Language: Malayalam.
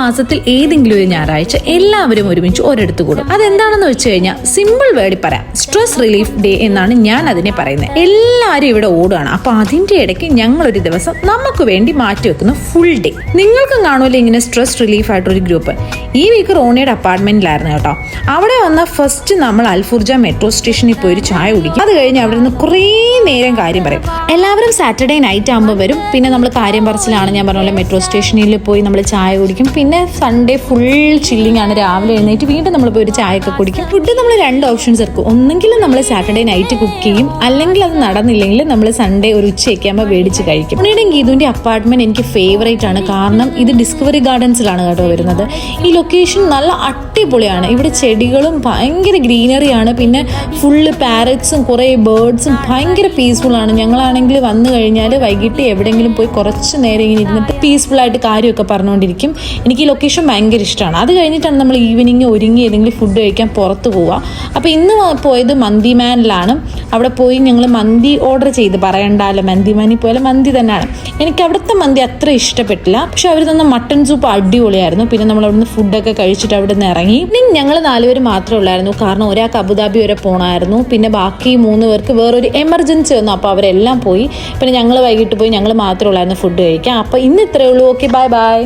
മാസത്തിൽ ഏതെങ്കിലും ഒരു ഞായറാഴ്ച എല്ലാവരും ഒരുമിച്ച് ഒരിടത്ത് കൂടും. അതെന്താണെന്ന് വെച്ച് കഴിഞ്ഞാൽ സിമ്പിൾ വേർഡിൽ പറയാം, സ്ട്രെസ് റിലീഫ് ഡേ എന്നാണ് ഞാൻ അതിനെ പറയുന്നത്. എല്ലാവരും ഇവിടെ ഓടുകയാണ്. അപ്പൊ അതിന്റെ ഇടയ്ക്ക് ഞങ്ങൾ ഒരു ദിവസം നമുക്ക് വേണ്ടി മാറ്റിവെക്കുന്ന ഫുൾ ഡേ. നിങ്ങൾക്കും കാണുമല്ലോ ഇങ്ങനെ സ്ട്രെസ് റിലീഫ് ആയിട്ടൊരു ഗ്രൂപ്പ്. ഈ വീക്ക് റോണിയുടെ അപ്പാർട്ട്മെന്റിലായിരുന്നു കേട്ടോ. അവിടെ വന്ന ഫസ്റ്റ് നമ്മൾ അൽഫുർജ മെട്രോ സ്റ്റേഷനിൽ പോയി ഒരു ചായ കുടിക്കും. അത് കഴിഞ്ഞ് അവിടെ നിന്ന് കുറേ നേരം കാര്യം പറയും. എല്ലാവരും സാറ്റർഡേ നൈറ്റ് ആകുമ്പോൾ വരും. പിന്നെ നമ്മൾ കാര്യം പറച്ചിലാണ്. ഞാൻ പറഞ്ഞ പോലെ മെട്രോ സ്റ്റേഷനിൽ പോയി നമ്മൾ ചായ കുടിക്കും. പിന്നെ സൺഡേ ഫുൾ ചില്ലിംഗ് ആണ്. രാവിലെ എഴുന്നേറ്റ് വീണ്ടും നമ്മൾ പോയി ഒരു ചായയൊക്കെ കുടിക്കും. ഫുഡ് നമ്മൾ 2 ഓപ്ഷൻസ് എടുക്കും. ഒന്നെങ്കിൽ നമ്മൾ സാറ്റർഡേ നൈറ്റ് കുക്ക് ചെയ്യും, അല്ലെങ്കിൽ അത് നടന്നില്ലെങ്കിൽ നമ്മൾ സൺഡേ ഒരു ഉച്ചയൊക്കെ ആകുമ്പോൾ മേടിച്ച് കഴിക്കും. ഉണ്ണിയുടെയും ഗീതുവിന്റെ അപ്പാർട്ട്മെന്റ് എനിക്ക് ഫേവറേറ്റ് ആണ്. കാരണം ഇത് ഡിസ്കവറി ഗാർഡൻസിലാണ് കേട്ടോ വരുന്നത്. ഈ ലൊക്കേഷൻ നല്ല അടിപൊളിയാണ്. ഇവിടെ ചെടികളും ഭയങ്കര ഗ്രീനറിയാണ്. പിന്നെ ഫുള്ള് പാരറ്റ്സും കുറേ ബേർഡ്സും ഭയങ്കര പീസ്ഫുൾ ആണ്. ഞങ്ങളാണെങ്കിൽ വന്നു കഴിഞ്ഞാൽ വൈകിട്ട് എവിടെയെങ്കിലും പോയി കുറച്ച് നേരം ഇങ്ങനെ ഇരുന്നിട്ട് പീസ്ഫുൾ ആയിട്ട് കാര്യമൊക്കെ പറഞ്ഞുകൊണ്ടിരിക്കും. എനിക്ക് ഈ ലൊക്കേഷൻ ഭയങ്കര ഇഷ്ടമാണ്. അത് കഴിഞ്ഞിട്ടാണ് നമ്മൾ ഈവനിങ് ഒരുങ്ങി ഏതെങ്കിലും ഫുഡ് കഴിക്കാൻ പുറത്ത് പോവുക. അപ്പോൾ ഇന്ന് പോയത് മന്തി മാനിലാണ്. അവിടെ പോയി ഞങ്ങൾ മന്തി ഓർഡർ ചെയ്ത്, പറയണ്ടല്ലോ, മന്തി മാനിൽ പോയാലും മന്തി തന്നെയാണ്. എനിക്ക് അവിടുത്തെ മന്തി അത്ര ഇഷ്ടപ്പെട്ടില്ല. പക്ഷെ അവർ തന്ന മട്ടൺ സൂപ്പ് അടിപൊളിയായിരുന്നു. പിന്നെ നമ്മൾ അവിടുന്ന് ഫുഡൊക്കെ കഴിച്ചിട്ട് അവിടെ നിന്ന് ഇറങ്ങി. പിന്നെ ഞങ്ങൾ 4 പേര് മാത്രമേ ഉള്ളായിരുന്നു. കാരണം ഒരാൾക്ക് അബുദാബി വരെ പോകണമായിരുന്നു. പിന്നെ ബാക്കി 3 പേർക്ക് വേറൊരു എമർജൻസി വന്നു. അപ്പോൾ അവരെല്ലാം പോയി. പിന്നെ ഞങ്ങൾ വൈകിട്ട് പോയി ഞങ്ങൾ മാത്രമേ ഉള്ളായിരുന്നു ഫുഡ് കഴിക്കാം. അപ്പോൾ ഇന്ന് ഇത്രയേ ഉള്ളൂ. Okay, bye bye.